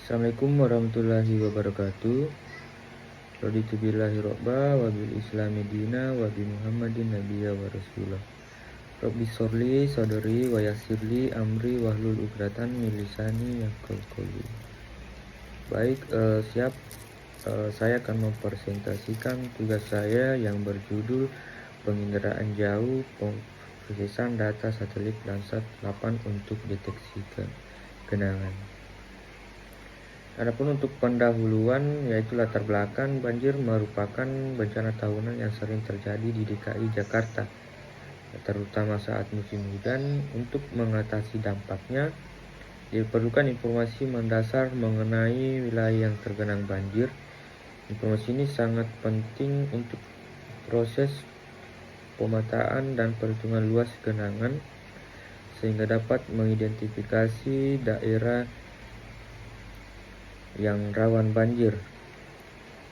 Assalamualaikum warahmatullahi wabarakatuh. Raditu billahi robba wa bil islami dina wa bi Muhammadin nabiyya wa rasulah. Rabbi sholli sadri wa yassirli amri wahlul 'uqdatam min lisani yafqahu qawli. Baik, saya akan mempresentasikan tugas saya yang berjudul penginderaan jauh pemrosesan data satelit Landsat 8 untuk deteksi genangan. Adapun untuk pendahuluan, yaitu latar belakang, banjir merupakan bencana tahunan yang sering terjadi di DKI Jakarta, terutama saat musim hujan. Untuk mengatasi dampaknya, diperlukan informasi mendasar mengenai wilayah yang tergenang banjir. Informasi ini sangat penting untuk proses pemetaan dan perhitungan luas genangan, sehingga dapat mengidentifikasi daerah yang rawan banjir.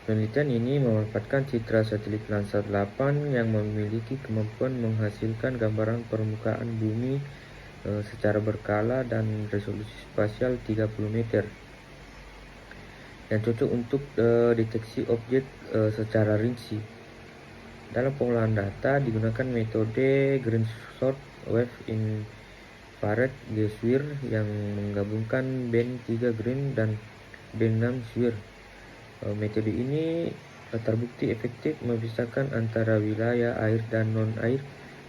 Penelitian ini memanfaatkan citra satelit Landsat 8 yang memiliki kemampuan menghasilkan gambaran permukaan bumi secara berkala dan resolusi spasial 30 meter yang cocok untuk deteksi objek secara rinci. Dalam pengolahan data digunakan metode Green Short Wave Infrared GSWIR yang menggabungkan band 3 green dan band 6 SWIR. Metode ini terbukti efektif memisahkan antara wilayah air dan non-air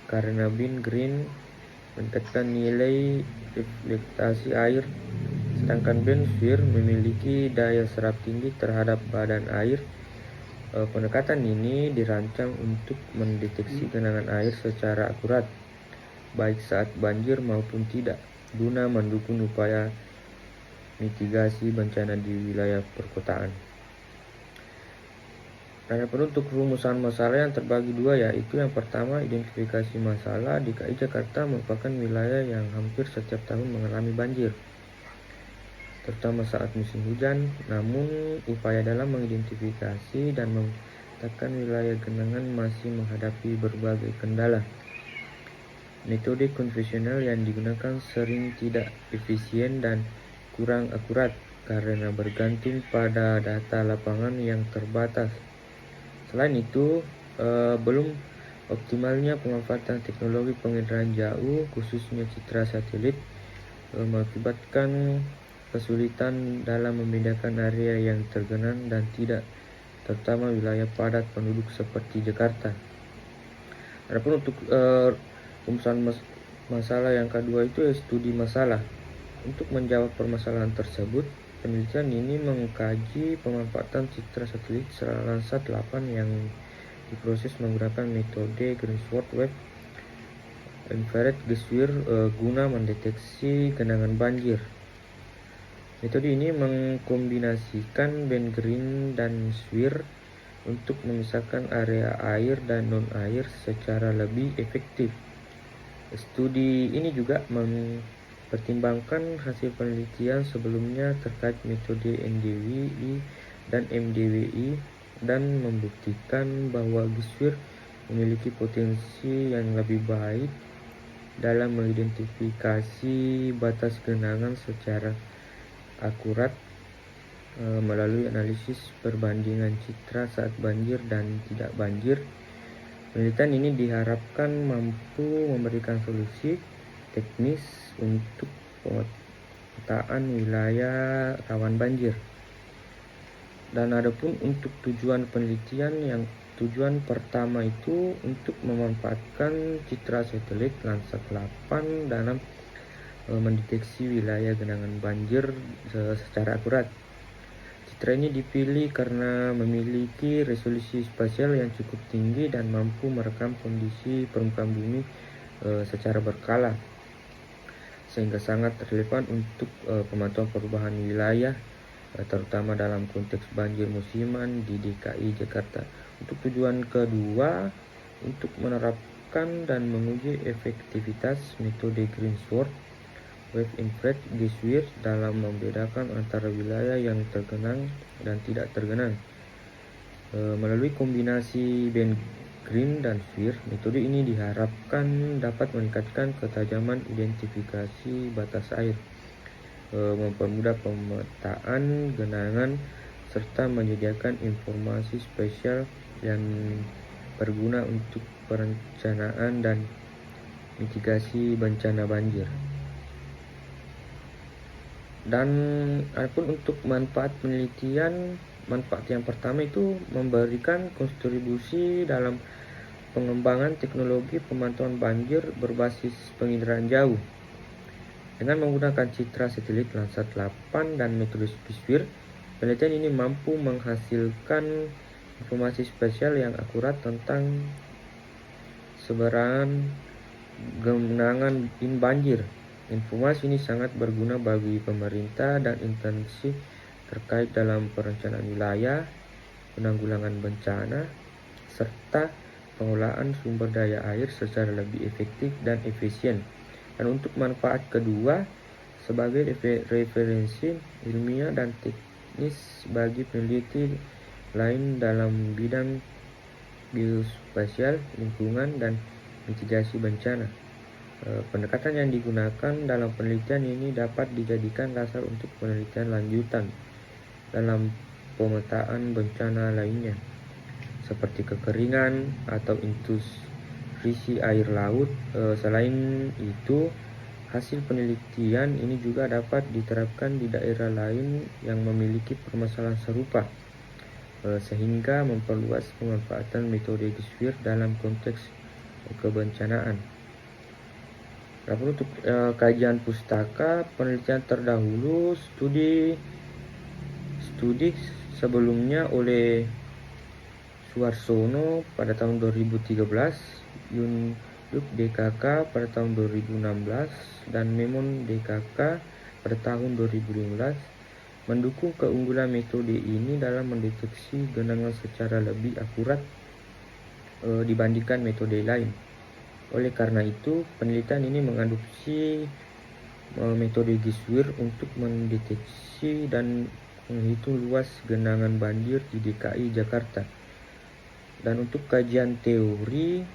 karena band green meningkatkan nilai reflektasi air, sedangkan band SWIR memiliki daya serap tinggi terhadap badan air. Pendekatan ini dirancang untuk mendeteksi genangan air secara akurat, baik saat banjir maupun tidak, guna mendukung upaya mitigasi bencana di wilayah perkotaan. Adapun untuk rumusan masalah yang terbagi dua, yaitu yang pertama, identifikasi masalah. DKI Jakarta merupakan wilayah yang hampir setiap tahun mengalami banjir, terutama saat musim hujan. Namun, upaya dalam mengidentifikasi dan memetakan wilayah genangan masih menghadapi berbagai kendala. Metode konvensional yang digunakan sering tidak efisien dan kurang akurat karena bergantung pada data lapangan yang terbatas. Selain itu, belum optimalnya pemanfaatan teknologi penginderaan jauh, khususnya citra satelit, mengakibatkan kesulitan dalam membedakan area yang tergenang dan tidak, terutama wilayah padat penduduk seperti Jakarta. Adapun untuk rumusan masalah yang kedua itu studi masalah. Untuk menjawab permasalahan tersebut, penelitian ini mengkaji pemanfaatan citra satelit Landsat 8 yang diproses menggunakan metode Green Short Wave Infrared GSWIR guna mendeteksi genangan banjir. Metode ini mengkombinasikan band green dan SWIR untuk memisahkan area air dan non-air secara lebih efektif. Studi ini juga mempertimbangkan hasil penelitian sebelumnya terkait metode NDWI dan MDWI dan membuktikan bahwa GSWIR memiliki potensi yang lebih baik dalam mengidentifikasi batas genangan secara akurat melalui analisis perbandingan citra saat banjir dan tidak banjir. Penelitian ini diharapkan mampu memberikan solusi teknis untuk pemetaan wilayah rawan banjir. Dan adapun untuk tujuan penelitian, yang tujuan pertama itu untuk memanfaatkan citra satelit Landsat 8 dalam mendeteksi wilayah genangan banjir secara akurat. Citra ini dipilih karena memiliki resolusi spasial yang cukup tinggi dan mampu merekam kondisi permukaan bumi secara berkala, sehingga sangat relevan untuk pemantauan perubahan wilayah, terutama dalam konteks banjir musiman di DKI Jakarta. Untuk tujuan kedua, untuk menerapkan dan menguji efektivitas metode Green Short Wave Infrared GSWIR dalam membedakan antara wilayah yang tergenang dan tidak tergenang. Melalui kombinasi band green dan SWIR, metode ini diharapkan dapat meningkatkan ketajaman identifikasi batas air, mempermudah pemetaan genangan, serta menyediakan informasi spesial yang berguna untuk perencanaan dan mitigasi bencana banjir. Dan adapun untuk manfaat penelitian, manfaat yang pertama itu memberikan kontribusi dalam pengembangan teknologi pemantauan banjir berbasis penginderaan jauh. Dengan menggunakan citra satelit Landsat 8 dan metode GISWIR, penelitian ini mampu menghasilkan informasi spesial yang akurat tentang sebaran genangan banjir. Informasi ini sangat berguna bagi pemerintah dan instansi terkait dalam perencanaan wilayah, penanggulangan bencana, serta pengolahan sumber daya air secara lebih efektif dan efisien. Dan untuk manfaat kedua, sebagai referensi ilmiah dan teknis bagi peneliti lain dalam bidang geospasial, lingkungan, dan mitigasi bencana. Pendekatan yang digunakan dalam penelitian ini dapat dijadikan dasar untuk penelitian lanjutan dalam pemetaan bencana lainnya, seperti kekeringan atau intrusi air laut. Selain itu, hasil penelitian ini juga dapat diterapkan di daerah lain yang memiliki permasalahan serupa, sehingga memperluas pemanfaatan metode GISWIR dalam konteks kebencanaan. Untuk kajian pustaka, penelitian terdahulu studi sebelumnya oleh Suarsono pada tahun 2013, Yunluk DKK pada tahun 2016, dan Memon DKK pada tahun 2015 mendukung keunggulan metode ini dalam mendeteksi genangan secara lebih akurat dibandingkan metode lain. Oleh karena itu, penelitian ini mengadopsi metode GISWIR untuk mendeteksi dan menghitung luas genangan banjir di DKI Jakarta. Dan untuk kajian teori,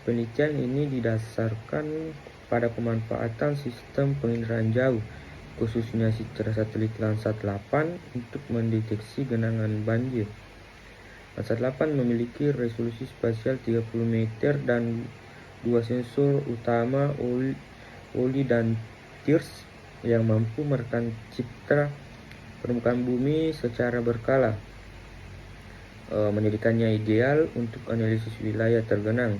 penelitian ini didasarkan pada pemanfaatan sistem penginderaan jauh, khususnya citra satelit Landsat 8 untuk mendeteksi genangan banjir. Landsat 8 memiliki resolusi spasial 30 meter dan dua sensor utama OLI dan TIRS yang mampu merekam citra permukaan bumi secara berkala, menjadikannya ideal untuk analisis wilayah tergenang.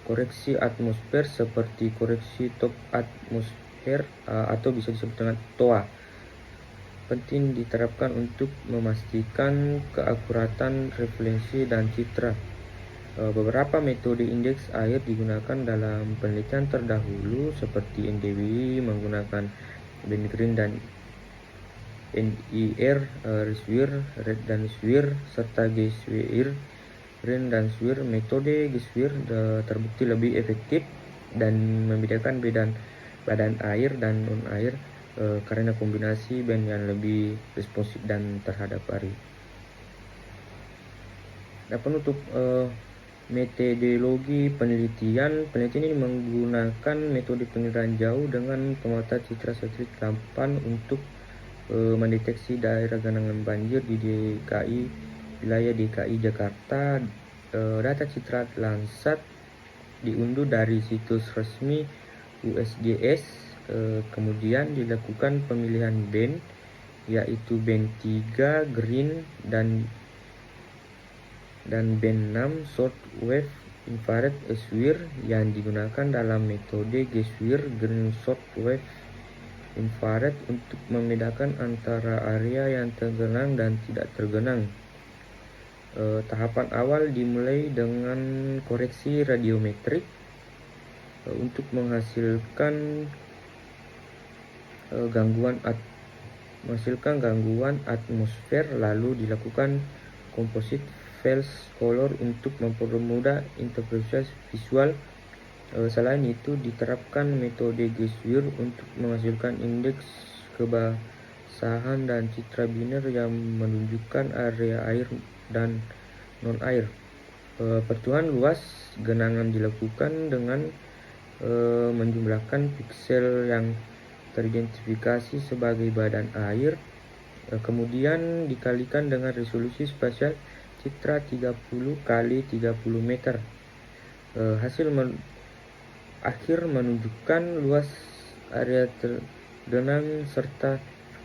Koreksi atmosfer seperti koreksi top atmosfer atau bisa disebut dengan TOA penting diterapkan untuk memastikan keakuratan referensi dan citra. Beberapa metode indeks air digunakan dalam penelitian terdahulu seperti NDWI menggunakan BenGreen dan NIR, RESWIR, RED dan SWIR, serta GSWIR, REN dan SWIR. Metode GSWIR terbukti lebih efektif dan membedakan badan air dan non-air karena kombinasi band yang lebih responsif dan terhadap air. Nah, penutup metodologi penelitian ini menggunakan metode penginderaan jauh dengan pemetaan citra satelit 8 untuk mendeteksi daerah genangan banjir di wilayah DKI Jakarta. Data citra Landsat diunduh dari situs resmi USGS, kemudian dilakukan pemilihan band, yaitu band 3 green dan band 6 short wave infrared SWIR yang digunakan dalam metode GISWIR green short wave infrared untuk membedakan antara area yang tergenang dan tidak tergenang. Tahapan awal dimulai dengan koreksi radiometrik untuk menghasilkan gangguan atmosfer, lalu dilakukan composite phase color untuk mempermudah interpretasi visual. Selain itu, diterapkan metode GISWIR untuk menghasilkan indeks kebasahan dan citra biner yang menunjukkan area air dan non-air. Perhitungan luas genangan dilakukan dengan menjumlahkan piksel yang teridentifikasi sebagai badan air, kemudian dikalikan dengan resolusi spasial citra 30 kali 30 meter. Hasil akhir menunjukkan luas area tergenang serta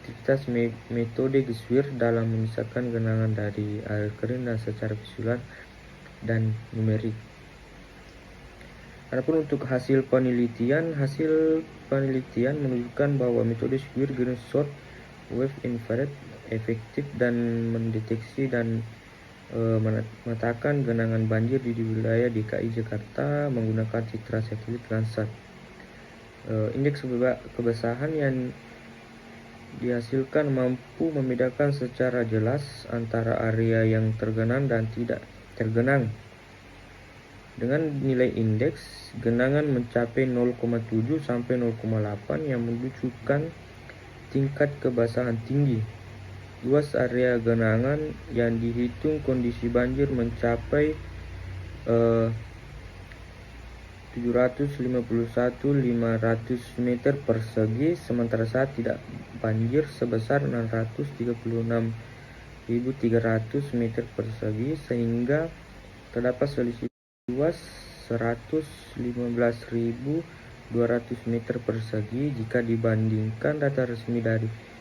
efektivitas metode Geswir dalam memisahkan genangan dari air kering dan secara visual dan numerik. Adapun untuk hasil penelitian menunjukkan bahwa metode Square Green Short Wave Infrared efektif dan mendeteksi dan memetakan genangan banjir di wilayah DKI Jakarta menggunakan citra satelit Landsat. Indeks kebasahan yang dihasilkan mampu membedakan secara jelas antara area yang tergenang dan tidak tergenang. Dengan nilai indeks genangan mencapai 0,7 sampai 0,8 yang menunjukkan tingkat kebasahan tinggi. Luas area genangan yang dihitung kondisi banjir mencapai 751.500 meter persegi, sementara saat tidak banjir sebesar 636.300 meter persegi, sehingga terdapat selisih luas 115.200 meter persegi jika dibandingkan data resmi dari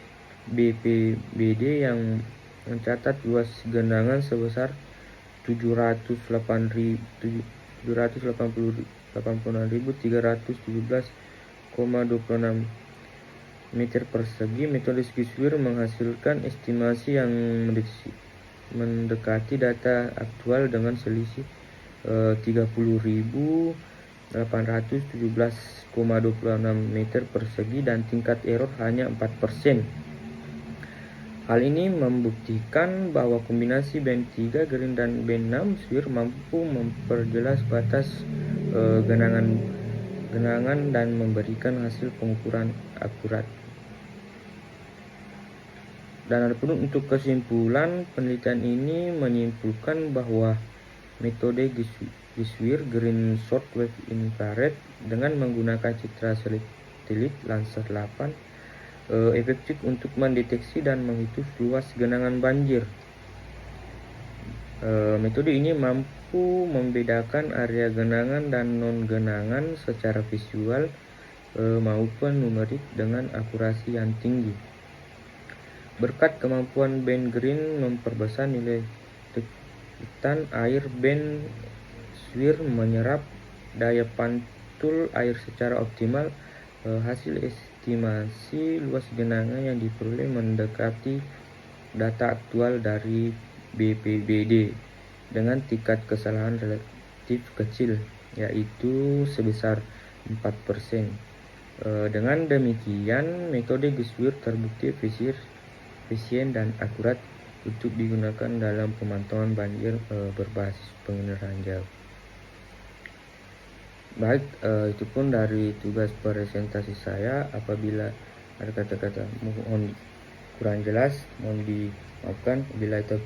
BPBD yang mencatat luas genangan sebesar 786.317,26 meter persegi. Metode Geswir menghasilkan estimasi yang mendekati data aktual dengan selisih 30.817,26 meter persegi dan tingkat error hanya 4%. Hal ini membuktikan bahwa kombinasi band 3 Green dan band 6 Swir mampu memperjelas batas genangan dan memberikan hasil pengukuran akurat. Dan adapun untuk kesimpulan, penelitian ini menyimpulkan bahwa metode Geswir Green Short Wave Infrared dengan menggunakan citra satelit Landsat 8 efektif untuk mendeteksi dan menghitung luas genangan banjir. Metode ini mampu membedakan area genangan dan non-genangan secara visual maupun numerik dengan akurasi yang tinggi. Berkat kemampuan band green memperbesar nilai detekan air, band Swir menyerap daya pantul air secara optimal. Hasil estimasi luas genangan yang diperoleh mendekati data aktual dari BPBD dengan tingkat kesalahan relatif kecil, yaitu sebesar 4%. Dengan demikian, metode Geswir terbukti efisien dan akurat untuk digunakan dalam pemantauan banjir berbasis pengenalan jauh. Baik, itu pun dari tugas presentasi saya. Apabila ada kata-kata mohon kurang jelas, mohon dimaafkan. Bila itu